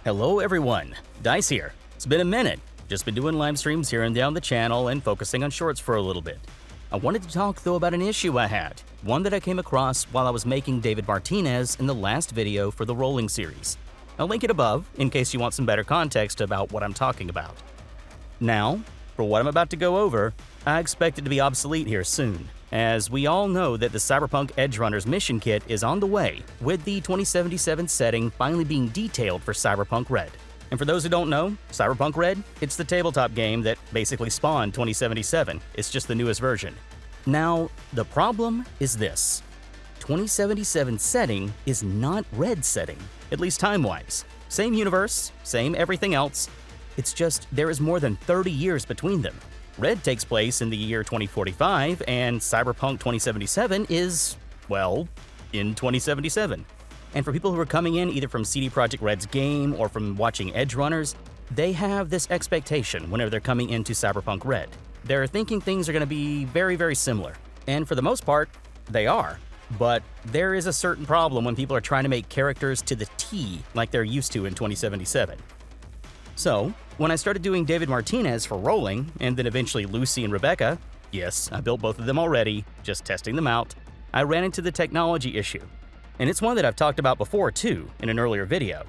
Hello everyone, Dice here. It's been a minute. Just been doing live streams here and there on the channel and focusing on shorts for a little bit. I wanted to talk though about an issue I had, one that I came across while I was making David Martinez in the last video for the rolling series. I'll link it above in case you want some better context about what I'm talking about. Now, for what I'm about to go over, I expect it to be obsolete here soon, as we all know that the Cyberpunk Edgerunners Mission Kit is on the way, with the 2077 setting finally being detailed for Cyberpunk Red. And for those who don't know, Cyberpunk Red, it's the tabletop game that basically spawned 2077. It's just the newest version. Now, the problem is this. 2077 setting is not Red setting, at least time-wise. Same universe, same everything else. It's just there is more than 30 years between them. Red takes place in the year 2045, and Cyberpunk 2077 is, well, in 2077. And for people who are coming in either from CD Projekt Red's game or from watching Edgerunners, they have this expectation whenever they're coming into Cyberpunk Red. They're thinking things are going to be very, very similar. And for the most part, they are. But there is a certain problem when people are trying to make characters to the T like they're used to in 2077. So, when I started doing David Martinez for rolling, and then eventually Lucy and Rebecca, yes, I built both of them already, just testing them out, I ran into the technology issue. And it's one that I've talked about before too, in an earlier video.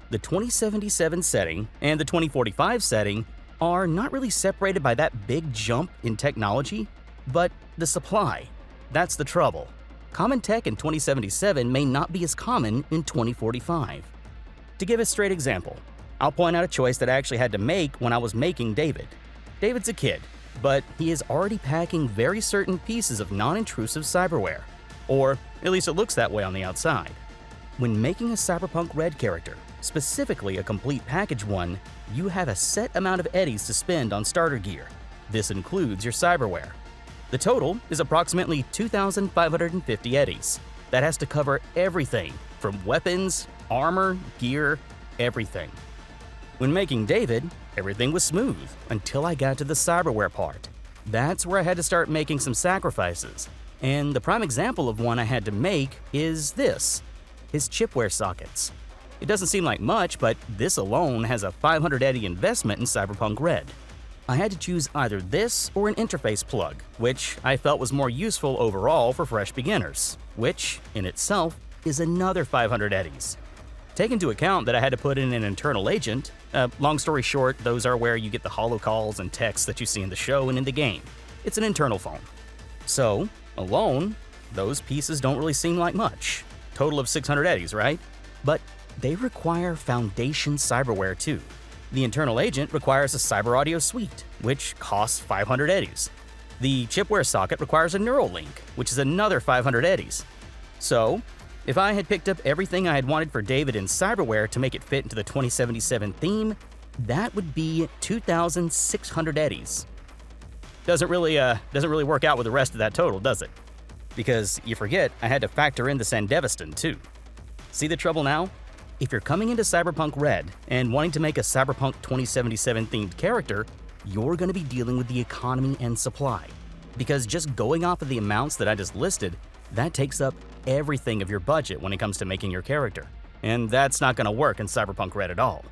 The 2077 setting and the 2045 setting are not really separated by that big jump in technology, but the supply. That's the trouble. Common tech in 2077 may not be as common in 2045. To give a straight example, I'll point out a choice that I actually had to make when I was making David. David's a kid, but he is already packing very certain pieces of non-intrusive cyberware. Or at least it looks that way on the outside. When making a Cyberpunk Red character, specifically a complete package one, you have a set amount of eddies to spend on starter gear. This includes your cyberware. The total is approximately 2,550 eddies. That has to cover everything from weapons, armor, gear, everything. When making David, everything was smooth until I got to the cyberware part. That's where I had to start making some sacrifices. And the prime example of one I had to make is this, his chipware sockets. It doesn't seem like much, but this alone has a 500 eddy investment in Cyberpunk Red. I had to choose either this or an interface plug, which I felt was more useful overall for fresh beginners, which, in itself, is another 500 eddies. Take into account that I had to put in an internal agent. Long story short, those are where you get the holo calls and texts that you see in the show and in the game. It's an internal phone. So, alone, those pieces don't really seem like much. Total of 600 eddies, right? But they require foundation cyberware too. The internal agent requires a cyber audio suite, which costs 500 eddies. The chipware socket requires a neural link, which is another 500 eddies. So, if I had picked up everything I had wanted for David in cyberware to make it fit into the 2077 theme, that would be 2,600 eddies. Doesn't really work out with the rest of that total, does it? Because you forget I had to factor in the Sandevistan too. See the trouble now? If you're coming into Cyberpunk Red and wanting to make a Cyberpunk 2077 themed character, you're going to be dealing with the economy and supply. Because just going off of the amounts that I just listed, that takes up everything of your budget when it comes to making your character. And that's not going to work in Cyberpunk Red at all.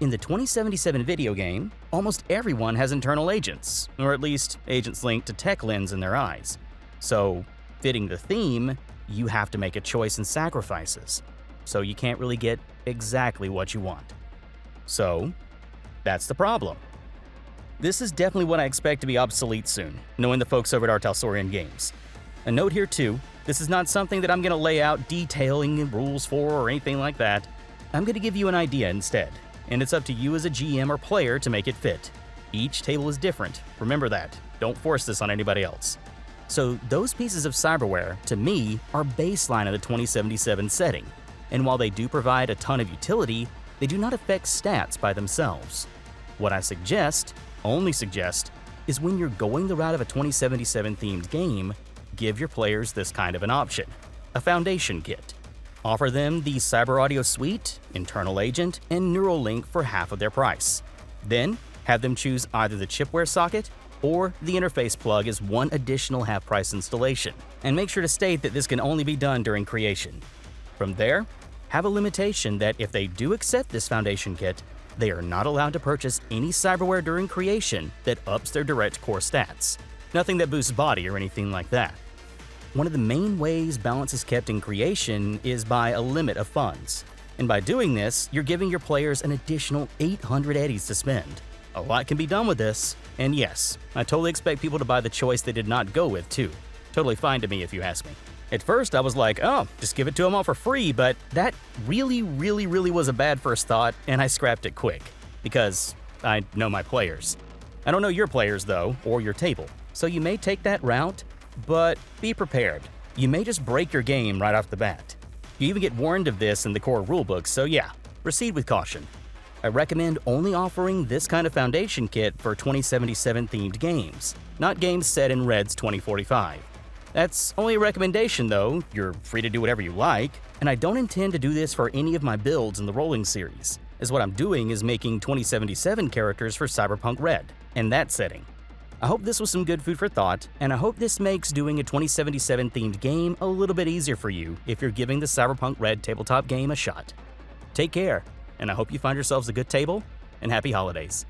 In the 2077 video game, almost everyone has internal agents, or at least agents linked to tech lens in their eyes. So, fitting the theme, you have to make a choice and sacrifices. So you can't really get exactly what you want. So, that's the problem. This is definitely what I expect to be obsolete soon, knowing the folks over at TaleSpire Games. A note here too, this is not something that I'm going to lay out detailing rules for or anything like that. I'm going to give you an idea instead, and it's up to you as a GM or player to make it fit. Each table is different, remember that. Don't force this on anybody else. So those pieces of cyberware, to me, are baseline of the 2077 setting. And while they do provide a ton of utility, they do not affect stats by themselves. What I suggest, only suggest, is when you're going the route of a 2077 themed game, give your players this kind of an option, a foundation kit. Offer them the Cyber Audio Suite, Internal Agent, and Neural Link for half of their price. Then, have them choose either the chipware socket or the interface plug as one additional half-price installation, and make sure to state that this can only be done during creation. From there, have a limitation that if they do accept this foundation kit, they are not allowed to purchase any cyberware during creation that ups their direct core stats. Nothing that boosts body or anything like that. One of the main ways balance is kept in creation is by a limit of funds. And by doing this, you're giving your players an additional 800 eddies to spend. A lot can be done with this, and yes, I totally expect people to buy the choice they did not go with too. Totally fine to me if you ask me. At first I was like, oh, just give it to them all for free, but that really was a bad first thought, and I scrapped it quick. Because I know my players. I don't know your players though, or your table, so you may take that route, but be prepared. You may just break your game right off the bat. You even get warned of this in the core rulebook, so yeah, proceed with caution. I recommend only offering this kind of foundation kit for 2077 themed games, not games set in Red's 2045. That's only a recommendation though, you're free to do whatever you like, and I don't intend to do this for any of my builds in the rolling series, as what I'm doing is making 2077 characters for Cyberpunk Red, in that setting. I hope this was some good food for thought, and I hope this makes doing a 2077 themed game a little bit easier for you if you're giving the Cyberpunk Red tabletop game a shot. Take care, and I hope you find yourselves a good table, and happy holidays.